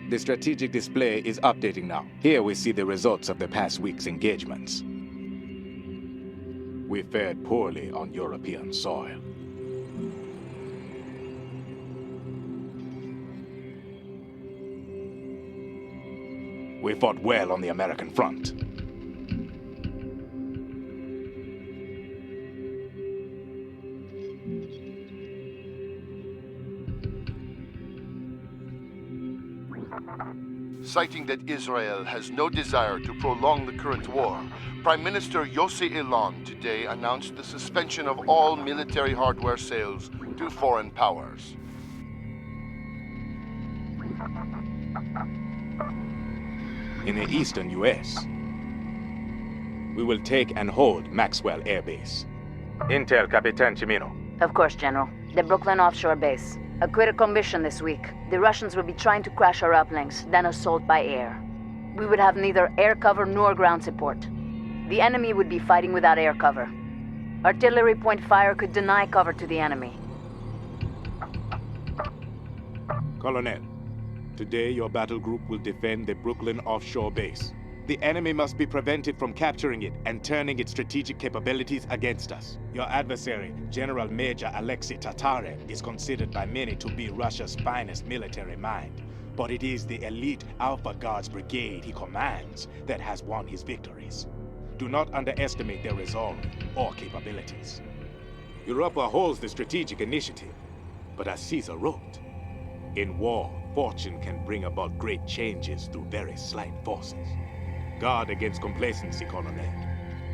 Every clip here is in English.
The strategic display is updating now. Here we see the results of the past week's engagements. We fared poorly on European soil. We fought well on the American front. Citing that Israel has no desire to prolong the current war, Prime Minister Yossi Elon today announced the suspension of all military hardware sales to foreign powers. In the eastern U.S., we will take and hold Maxwell Air Base. Intel, Capitan Cimino. Of course, General. The Brooklyn offshore base. A critical mission this week. The Russians would be trying to crash our uplinks, then assault by air. We would have neither air cover nor ground support. The enemy would be fighting without air cover. Artillery point fire could deny cover to the enemy. Colonel, today your battle group will defend the Brooklyn offshore base. The enemy must be prevented from capturing it and turning its strategic capabilities against us. Your adversary, General Major Alexei Tatarev, is considered by many to be Russia's finest military mind. But it is the elite Alpha Guards brigade he commands that has won his victories. Do not underestimate their resolve or capabilities. Europa holds the strategic initiative, but as Caesar wrote, in war, fortune can bring about great changes through very slight forces. Guard against complacency, Colonel.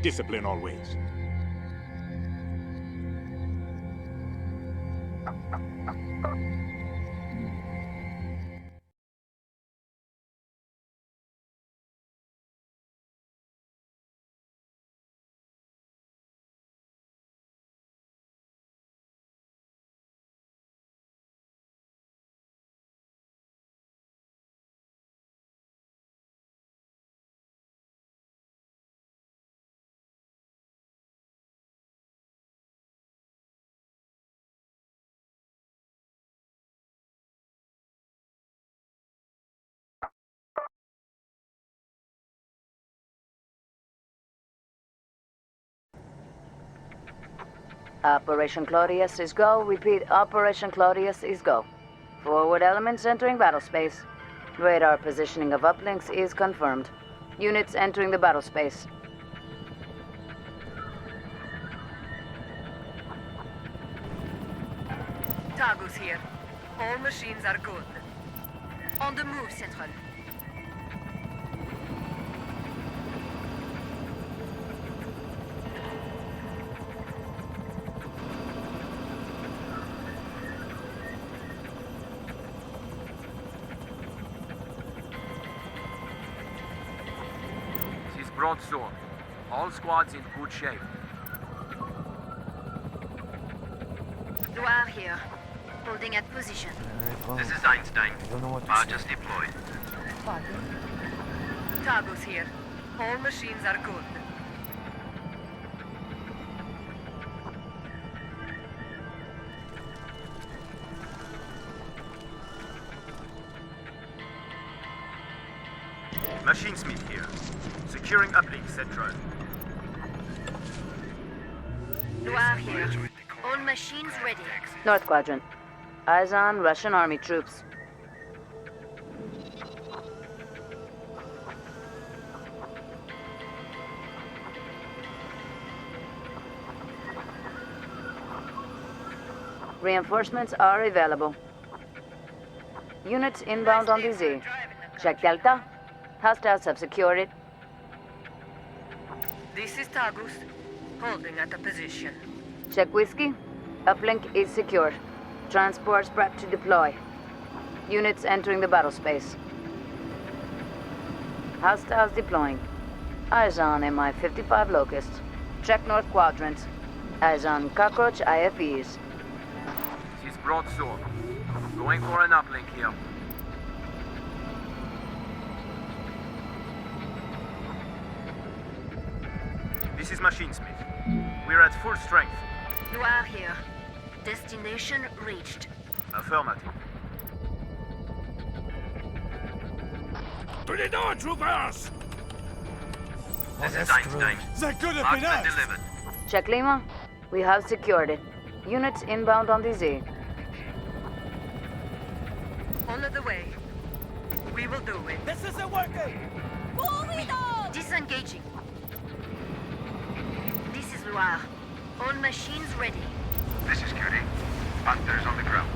Discipline always. Operation Claudius is go. Repeat, Operation Claudius is go. Forward elements entering battle space. Radar positioning of uplinks is confirmed. Units entering the battle space. Tagus here. All machines are good. On the move, Central. Broadsword. All squads in good shape. Noir here. Holding at position. This is Einstein. Barges deployed. Tagus here. All machines are good. Machinesmith here. Securing uplink central. Noir here. All machines ready. North Quadrant. Eyes on Russian army troops. Reinforcements are available. Units inbound on DZ. Check Delta. Hostiles have secured it. This is Tagus. Holding at a position. Check Whiskey. Uplink is secure. Transports prepped to deploy. Units entering the battle space. Hostiles deploying. Eyes on Mi-55 Locust. Check North Quadrant. Eyes on Cockroach IFEs. This is Broadsword. Going for an uplink here. This is Machinesmith. We're at full strength. Noir here. Destination reached. Affirmative. To the door, troopers! This is Einstein. That could have Marked been and us! delivered. Check Lima. We have secured it. Units inbound on the Z. On the way. We will do it. This isn't working! Disengaging. This is Loire. All machines ready. This is Curie. Panthers on the ground.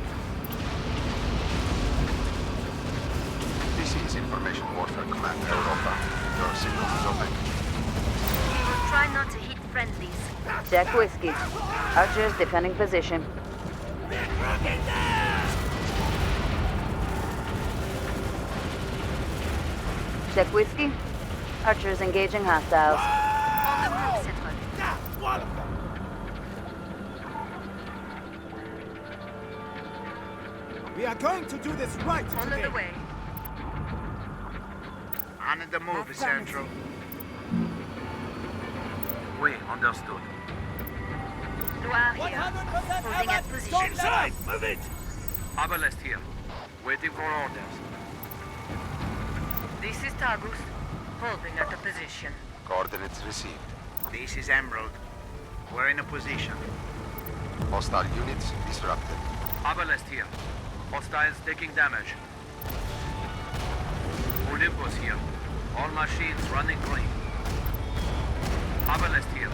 This is Information Warfare Command Europa. Your signal is open. We will try not to hit friendlies. Check Whiskey. Archers defending position. Check Whiskey. Archers engaging hostiles. On the move, Central. One of them! We are going to do this right On today. the way. On the move, Central. We understood. Loire here. 100% Holding at position. Inside! Move it! Abalest here. Waiting for orders. This is Tagus. Holding at a position. Coordinates received. This is Emerald. We're in a position. Hostile units disrupted. Abalest here. Hostiles taking damage. Olympus here. All machines running green. Abalest here.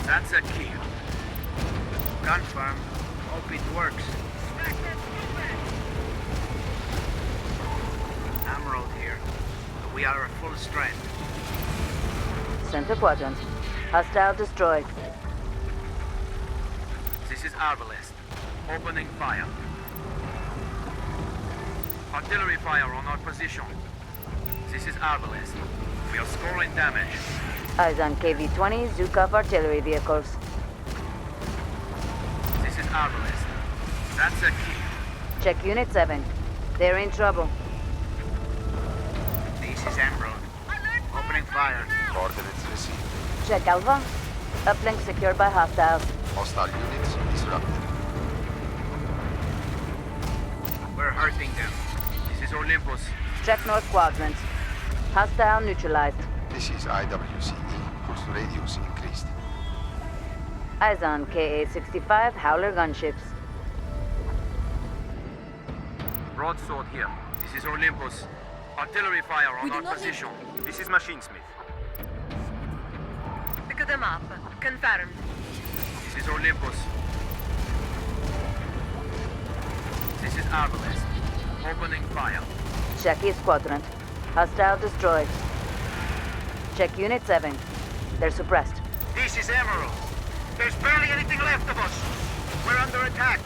That's a kill. Confirm. Hope it works. Emerald here. We are at full strength. Center quadrant. Hostile destroyed. This is Arbalest. Opening fire. Artillery fire on our position. This is Arbalest. We are scoring damage. Eyes on KV-20 Zukov artillery vehicles. This is Arbalest. That's a kill. Check Unit 7. They're in trouble. This is Emerald. Opening fire. Coordinates received. Check Alpha. Uplink secured by hostiles. Hostile units disrupted. We're hurting them. This is Olympus. Check North Quadrant. Hostile neutralized. This is IWCE. Pulse radius increased. Eyes on KA-65 Howler gunships. Broadsword here. This is Olympus. Artillery fire on our position. This is Machinesmith. Pick them up. Confirmed. This is Olympus. This is Arbalest. Opening fire. Check East Quadrant. Hostile destroyed. Check Unit 7. They're suppressed. This is Emerald. There's barely anything left of us. We're under attack.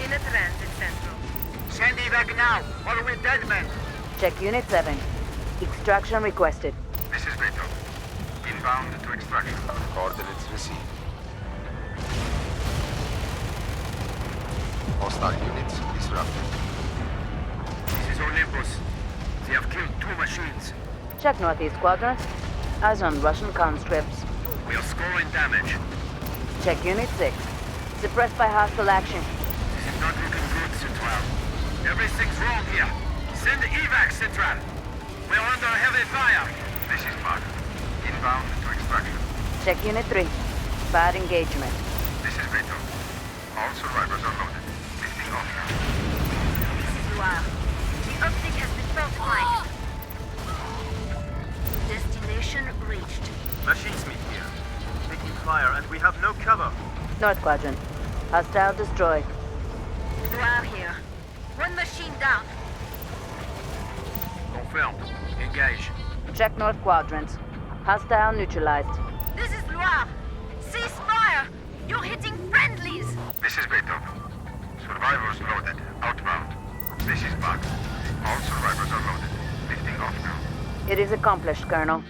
In a transit central. Send evac now, or we're dead men. Check Unit 7. Extraction requested. This is Vito. Inbound to extraction. Coordinates received. Hostile units disrupted. This is Olympus. They have killed 2 machines. Check Northeast Quadrant. Eyes on Russian conscripts. We are scoring damage. Check Unit 6. Suppressed by hostile action. This is not looking good, Central. Everything's wrong here. Send evac, Central. We are under heavy fire. This is Bug. Inbound to extraction. Check Unit 3. Bad engagement. This is Vito. All survivors are loaded. Lifting off now. This is Loire. The optic has been fortified. Destination reached. Machinesmith here. Taking fire and we have no cover. North Quadrant. Hostile destroyed. Loire here. One machine down. Confirmed. Engage. Check North Quadrant. Hostile neutralized. This is Loire. Cease fire! You're hitting friendlies! This is Vito. Survivors loaded. Outbound. This is Bug. All survivors are loaded. Lifting off now. It is accomplished, Colonel.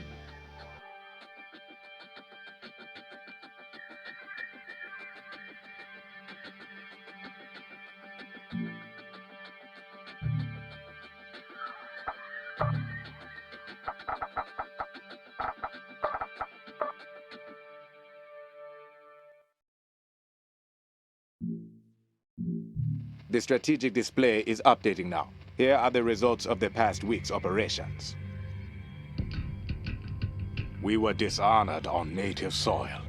The strategic display is updating now. Here are the results of the past week's operations. We were dishonored on native soil.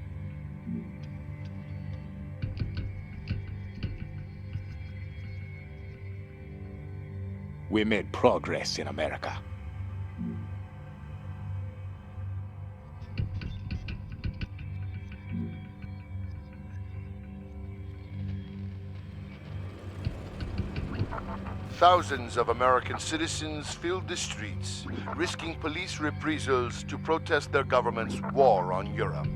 We made progress in America. Thousands of American citizens filled the streets, risking police reprisals to protest their government's war on Europe.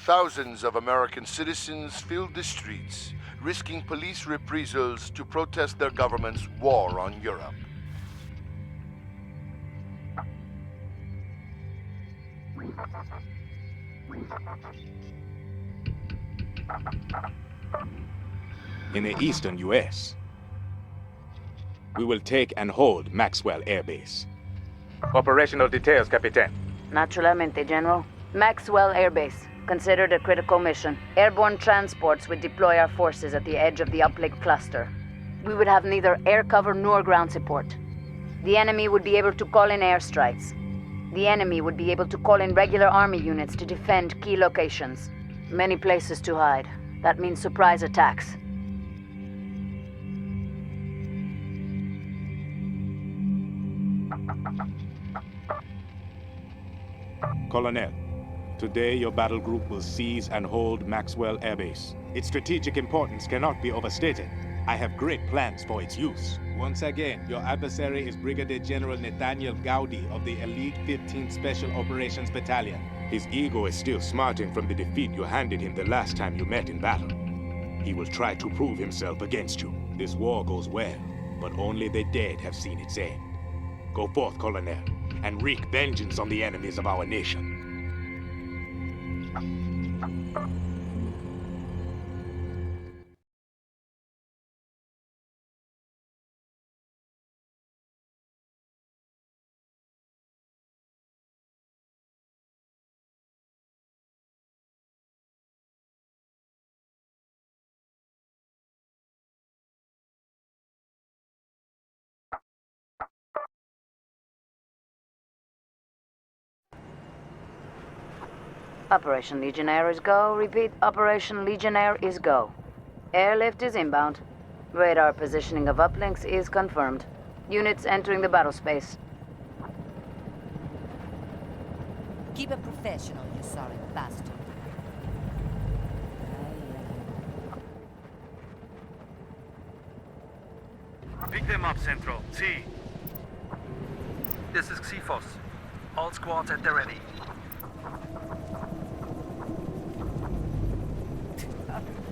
Thousands of American citizens filled the streets, risking police reprisals to protest their government's war on Europe. In the eastern U.S., we will take and hold Maxwell Air Base. Operational details, Capitan. Naturalmente, General. Maxwell Air Base. Considered a critical mission. Airborne transports would deploy our forces at the edge of the uplink cluster. We would have neither air cover nor ground support. The enemy would be able to call in airstrikes. The enemy would be able to call in regular army units to defend key locations. Many places to hide. That means surprise attacks. Colonel, today your battle group will seize and hold Maxwell Air Base. Its strategic importance cannot be overstated. I have great plans for its use. Once again, your adversary is Brigadier General Nathaniel Gowdy of the Elite 15th Special Operations Battalion. His ego is still smarting from the defeat you handed him the last time you met in battle. He will try to prove himself against you. This war goes well, but only the dead have seen its end. Go forth, Colonel, and wreak vengeance on the enemies of our nation. Operation Legionnaire is go. Repeat, Operation Legionnaire is go. Airlift is inbound. Radar positioning of uplinks is confirmed. Units entering the battle space. Keep it professional, you sorry bastard. Pick them up, Central. T. This is Xephos. All squads at the ready.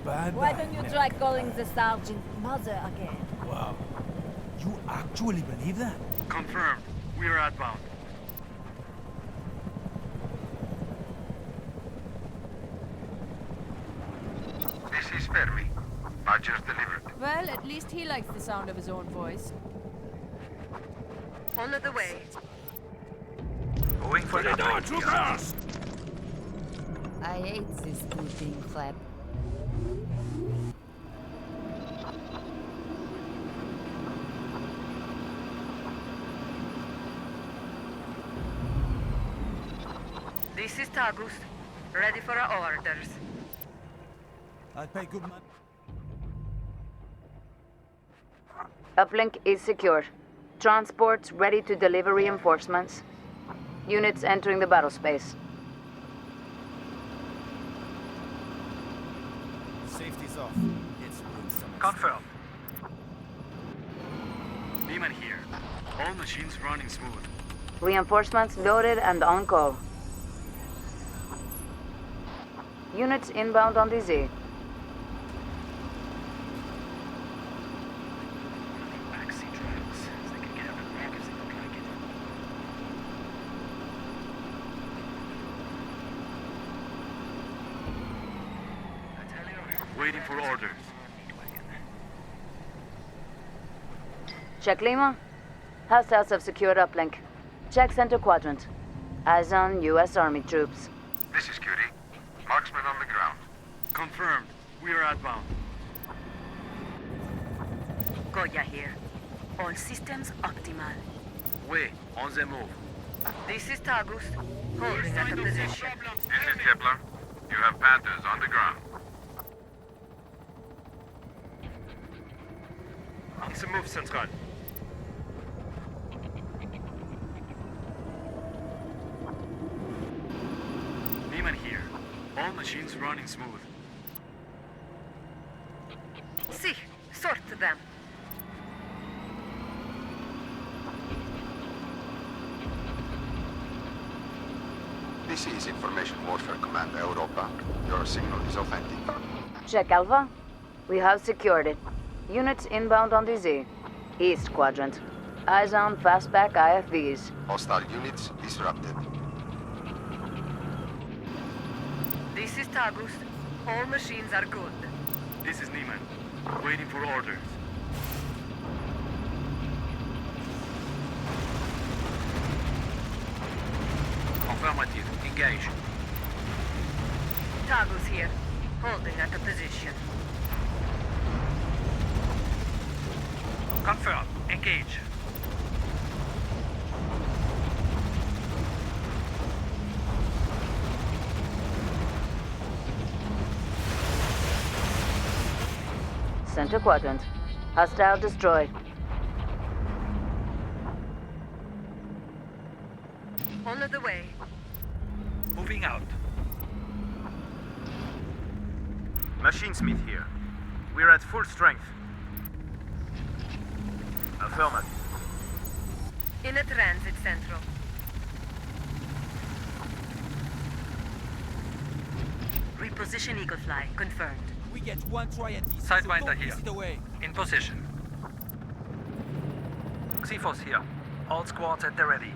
Bad Why night, don't you man. try calling the sergeant mother again? Wow. You actually believe that? Confirmed. We are outbound. This is Fermi. Badgers delivered. Well, at least he likes the sound of his own voice. On the way. Going for the troopers! I hate this good thing, Flap. This is Tagus. Ready for our orders. I'll pay good money. Uplink is secure. Transports ready to deliver reinforcements. Units entering the battle space. Safety's off. It's ruined some. Confirmed. Beeman here. All machines running smooth. Reinforcements loaded and on call. Units inbound on the Z. Backseat drivers. They can get out of the if they don't like it. I tell you, waiting for orders. Check Lima. Hostiles have secured uplink. Check center quadrant. Eyes on U.S. Army troops. This is Cutie. Marksman on the ground. Confirmed. We are outbound. Goya here. All systems optimal. We on the move. This is Tagus. Holding at a position. This is Kepler. You have Panthers on the ground. On the move, Central. Beeman here. All machines running smooth. See, sort them. This is Information Warfare Command Europa. Your signal is authentic. Check Alpha. We have secured it. Units inbound on the Z. East quadrant. Eyes on fastback IFVs. Hostile units disrupted. This is Tagus. All machines are good. This is Neiman. Waiting for orders. Affirmative. Engage. Tagus here. Holding at a position. Confirm. Engage. Center quadrant. Hostile destroyed. On the way. Moving out. Machinesmith here. We're at full strength. Affirmative. In a transit central. Reposition Eagle Fly. Confirmed. We get one try at this. Sidewinder so don't here. miss it away. In position. Xephos here. All squads at the ready.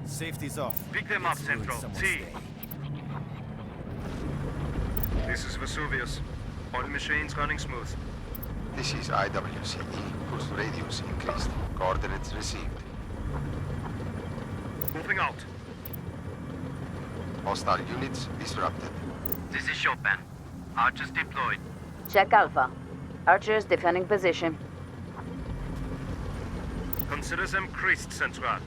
Safety's off. Pick them up, Let's ruin Central. someone's See. day. This is Vesuvius. All machines running smooth. This is IWCE, whose radius increased. Coordinates received. Moving out. Hostile units disrupted. This is Chopin. Archers deployed. Check Alpha. Archers defending position. Consider them creased, Central.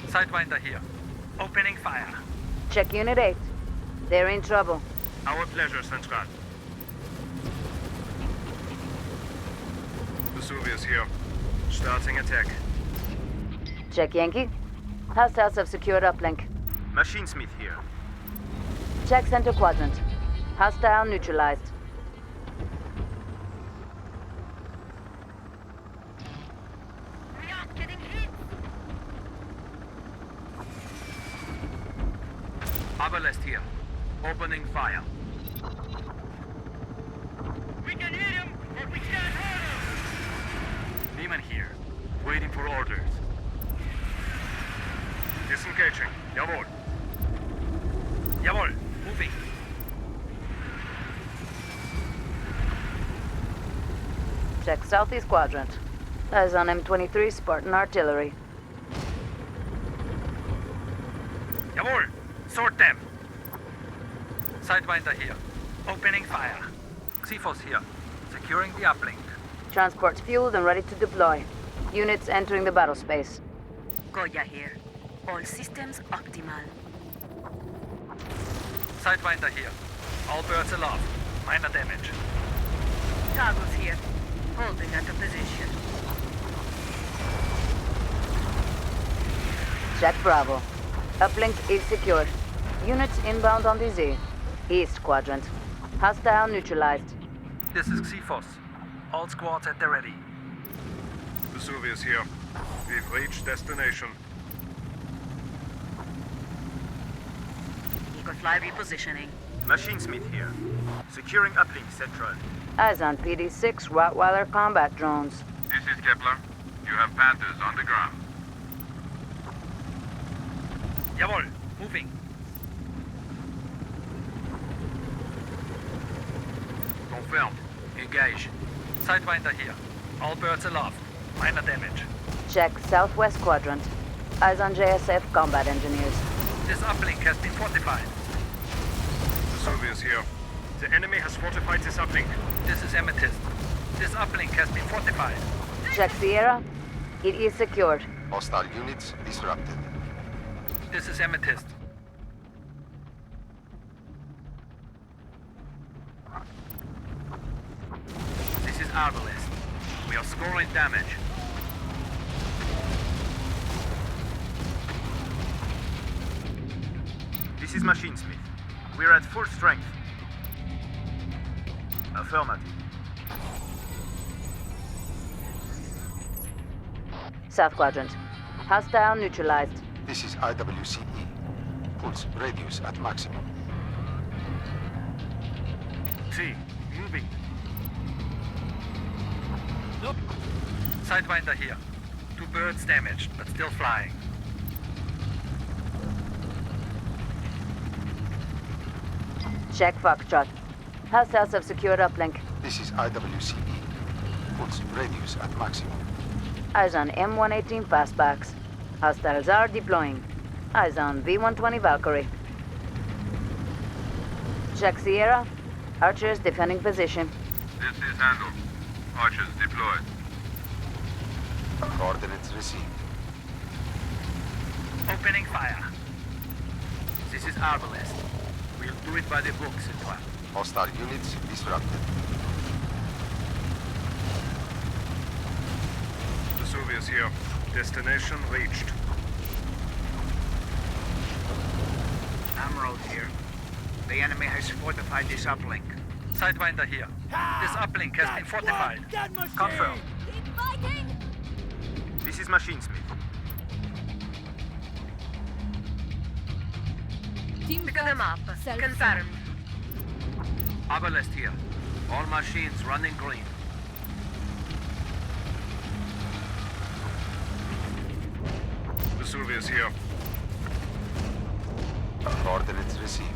Sidewinder here. Opening fire. Check Unit 8. They're in trouble. Our pleasure, Central. Vesuvius here. Starting attack. Check Yankee. Hostiles have secured uplink. Machinesmith here. Check center quadrant. Hostile neutralized. We aren't getting hit. Abalest here. Opening fire. We can hit him, but we can't hurt him! Neiman here. Waiting for orders. Disengaging. Jawohl. Jawohl. Moving. Check southeast quadrant. Eyes on M23 Spartan artillery. Jawohl. Sort them. Sidewinder here. Opening fire. Xephos here. Securing the uplink. Transport's fueled and ready to deploy. Units entering the battle space. Goya here. All systems optimal. Sidewinder here. All birds aloft. Minor damage. Toggles here. Holding at a position. Check Bravo. Uplink is secured. Units inbound on the Z. East quadrant. Hostile neutralized. This is Xephos. All squads at the ready. Vesuvius here. We've reached destination. Eagle Fly repositioning. Machinesmith here. Securing uplink central. Eyes on PD-6 Rottweiler combat drones. This is Kepler. You have Panthers on the ground. Jawohl. Moving. Confirmed. Engage. Sidewinder here. All birds aloft. Minor damage. Check southwest quadrant. Eyes on JSF combat engineers. This uplink has been fortified. Vesuvius here. The enemy has fortified this uplink. This is Amethyst. This uplink has been fortified. Check Sierra. It is secured. Hostile units disrupted. This is Amethyst. This is Arbalest. We are scoring damage. This is Machinesmith. We're at full strength. Affirmative. South quadrant. Hostile neutralized. This is IWCE. Pulse radius at maximum. T. Moving. Sidewinder here. 2 birds damaged, but still flying. Check Foxtrot. Hostiles have secured uplink. This is IWCE. Pulse radius at maximum. Eyes on M118 fastbacks. Hostiles are deploying. Eyes on V120 Valkyrie. Check Sierra. Archers defending position. This is handled. Archers deployed. Coordinates received. Opening fire. This is Arbalest. We'll do it by the books, ENDWAR. Hostile units disrupted. Vesuvius here. Destination reached. Emerald here. The enemy has fortified this uplink. Sidewinder here. This uplink has been fortified. Confirmed. Keep fighting! This is Machinesmith. Pick them up. Confirmed. Arbalest here. All machines running green. Vesuvius here. Coordinates received.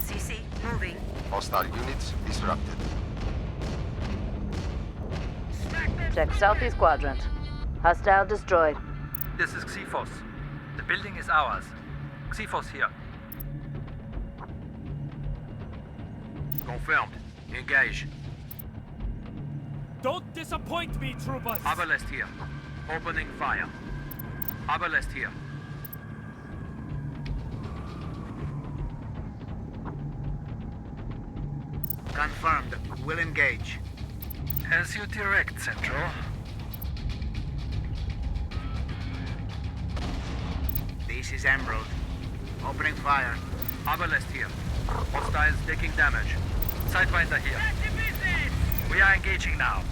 CC, moving. Hostile units disrupted. Check southeast quadrant. Hostile destroyed. This is Xephos. The building is ours. Xephos here. Confirmed. Engage. Don't disappoint me, troopers! Arbalest here. Opening fire. Arbalest here. Confirmed. We'll engage. As you direct, Central. This is Emerald. Opening fire. Arbalest here. Hostiles taking damage. Sidewinder here. We are engaging now.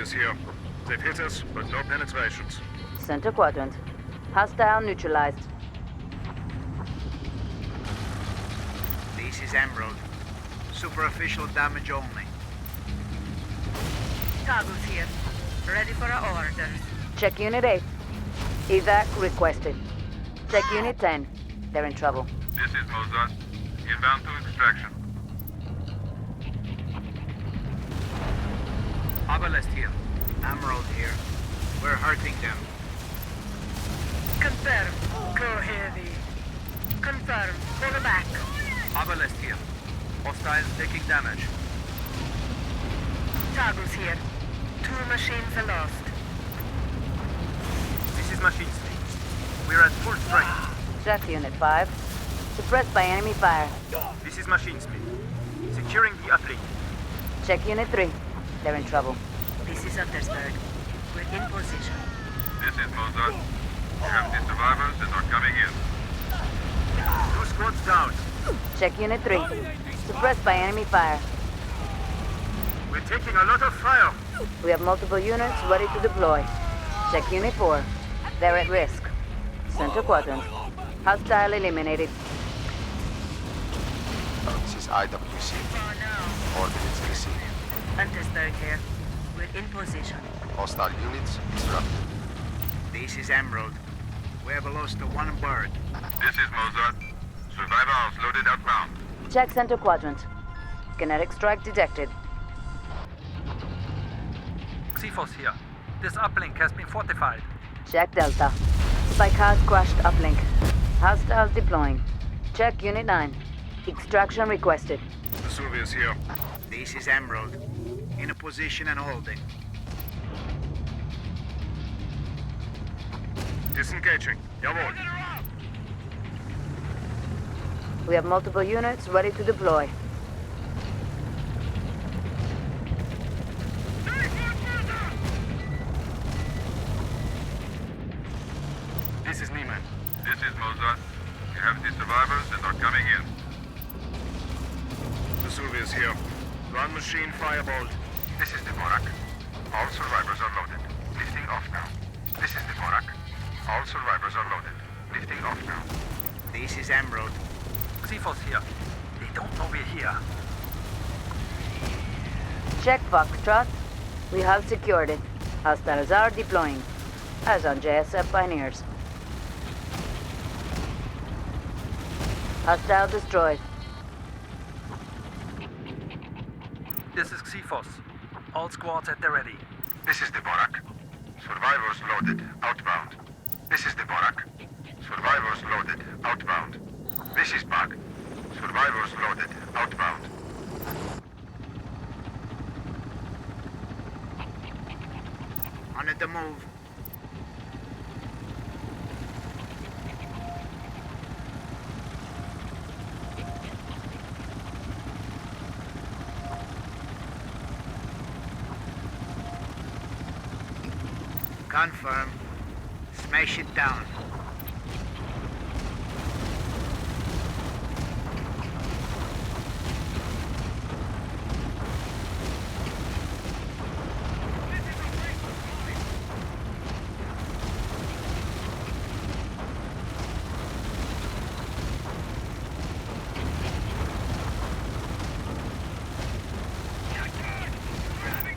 Vesuvius here. They've hit us, but no penetrations. Center quadrant. Hostile neutralized. This is Emerald. Superficial damage only. Toggles here. Ready for our orders. Check Unit 8. EVAC requested. Check Unit 10. They're in trouble. This is Mozart. Inbound to extraction. Obelisk here. Emerald here. We're hurting them. Confirm. Go heavy. Confirm. Pull back. Obelisk here. Hostiles taking damage. Toggles here. 2 machines are lost. This is machine speed. We're at full strength. Check Unit 5. Suppressed by enemy fire. This is machine speed. Securing the uplink. Check Unit 3. They're in trouble. This is Untersberg. We're in position. This is Mozart. You have the survivors that are coming in. 2 squads down. Check Unit 3. Suppressed by enemy fire. We're taking a lot of fire. We have multiple units ready to deploy. Check Unit 4. They're at risk. Center quadrant. Hostile eliminated. This is IWC. Ordnance received. Untersberg here. We're in position. Hostile units disrupted. This is Emerald. We have lost 1 bird. This is Mozart. Survivors loaded outbound. Check center quadrant. Kinetic strike detected. Xephos here. This uplink has been fortified. Check Delta. Spike has crashed uplink. Hostiles deploying. Check Unit 9. Extraction requested. Vesuvius here. This is Emerald. In a position and holding. Disengaging. Jawohl. We have multiple units ready to deploy. This is Niemann. This is Mozart. You have the survivors that are coming in. Vesuvius here. Run machine firebolt. This is Dvorak. All survivors are loaded. Lifting off now. This is Dvorak. All survivors are loaded. Lifting off now. This is Emerald. Xephos here. They don't know we're here. Check Foxtrot. We have secured it. Hostiles are deploying. As on JSF Pioneers. Hostile destroyed. This is Xephos. All squads at the ready. This is Dvorak. Survivors loaded. Outbound. This is Dvorak. Survivors loaded. Outbound. This is Bug. Survivors loaded. Outbound. On the move. Confirm. Smash it down.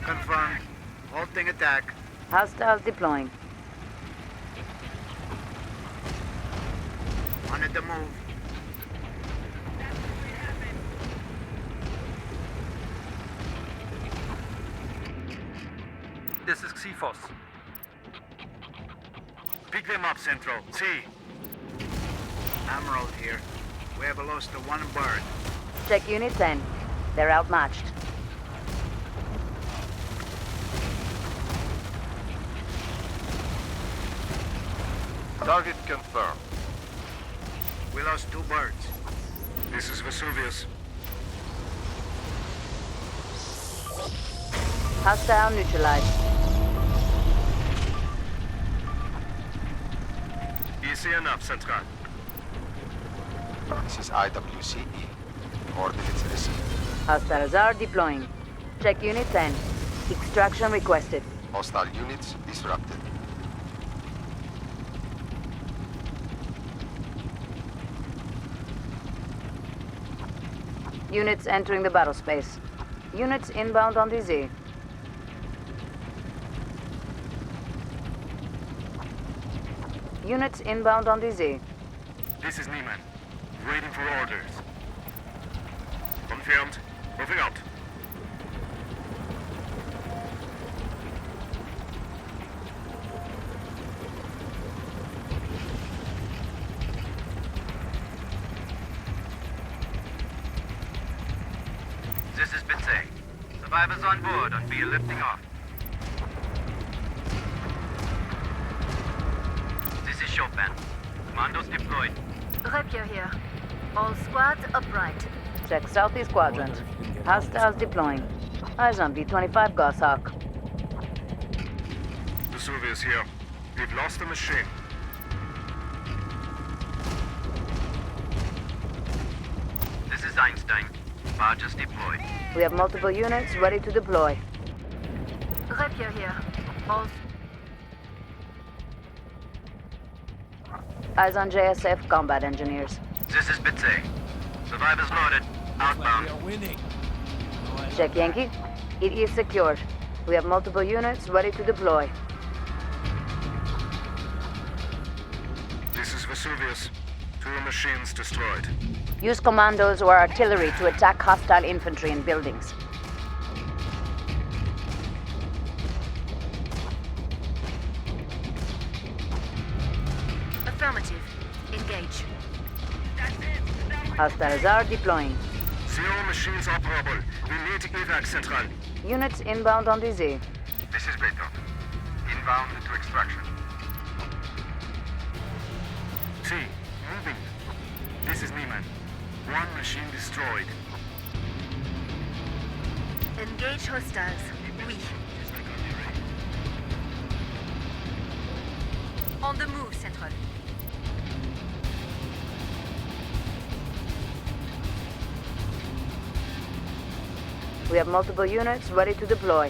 Confirmed. Halting attack. Hostiles deploying. On the move. This is Xephos. Pick them up, Central. See. Emerald here. We have lost 1 bird. Check Unit 10. They're outmatched. Target confirmed. We lost 2 birds. This is Vesuvius. Hostile neutralized. Easy enough, Central. This is IWCE. Ordnance received. Hostiles are deploying. Check Unit 10. Extraction requested. Hostile units disrupted. Units entering the battle space. Units inbound on the Z. Units inbound on the Z. This is Niemann. Waiting for orders. Confirmed. Moving out. This is Bitsy. Survivors on board and we are lifting off. This is Chopin. Commandos deployed. Rapier here. All squads upright. Check southeast quadrant. Hostiles deploying. Eyes on V-25 Goshawk. Vesuvius here. We've lost the machine. This is Einstein. Barges deployed. We have multiple units ready to deploy. Rapier here. All Eyes on JSF combat engineers. This is Bitsy. Survivors loaded. Outbound. We are winning. Check Yankee. It is secured. We have multiple units ready to deploy. This is Vesuvius. 2 machines destroyed. Use commandos or artillery to attack hostile infantry in buildings. affirmative. Engage. Hostiles are deploying. 0 machines operable. We need EFEC Central. Units inbound on the Z. This is Beto. Inbound to extraction. T, moving. This is Niemann. 1 machine destroyed. Engage hostiles. Oui. On the move, Central. We have multiple units ready to deploy.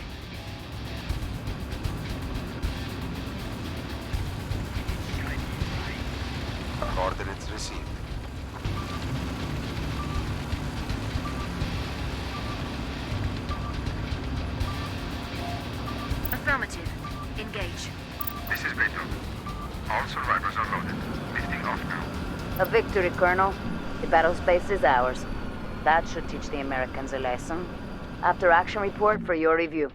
Coordinates received. Affirmative. Engage. This is Beto. All survivors are loaded. Lifting off now. A victory, Colonel. The battle space is ours. That should teach the Americans a lesson. After action report for your review.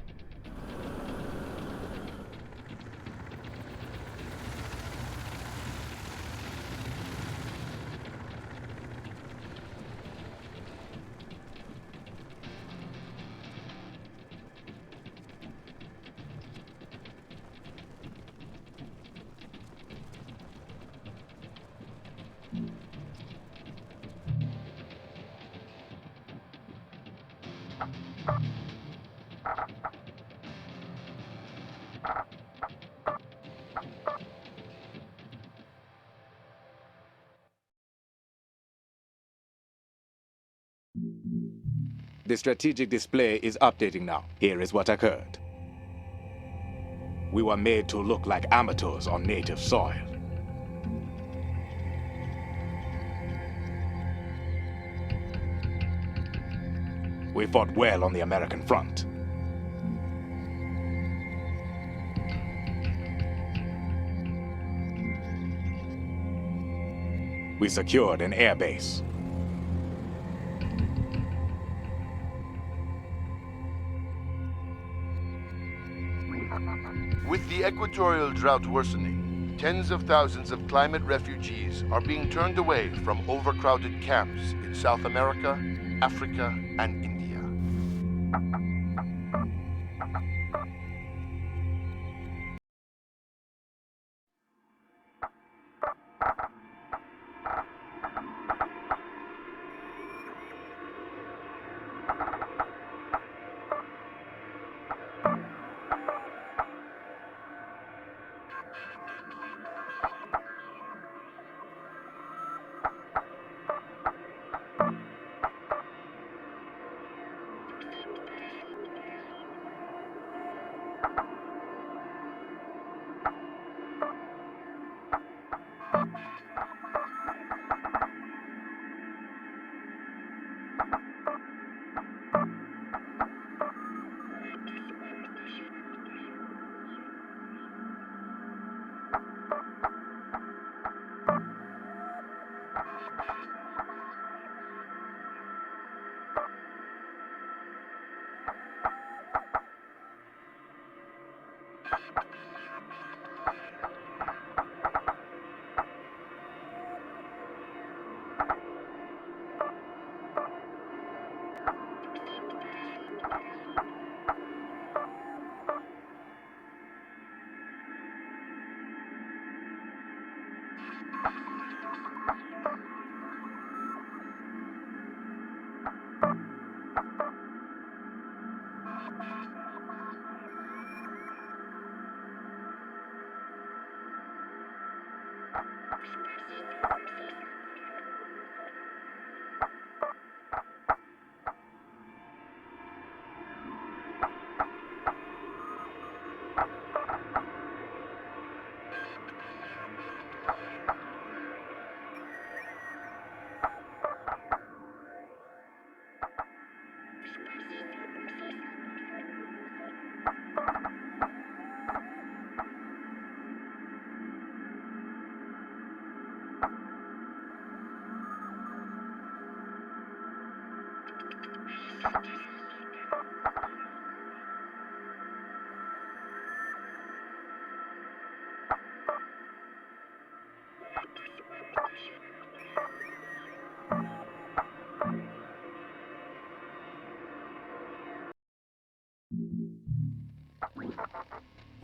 The strategic display is updating now. Here is what occurred. We were made to look like amateurs on native soil. We fought well on the American front. We secured an airbase. With the equatorial drought worsening, tens of thousands of climate refugees are being turned away from overcrowded camps in South America, Africa, and India.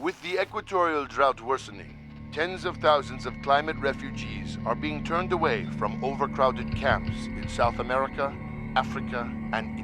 With the equatorial drought worsening, tens of thousands of climate refugees are being turned away from overcrowded camps in South America, Africa, and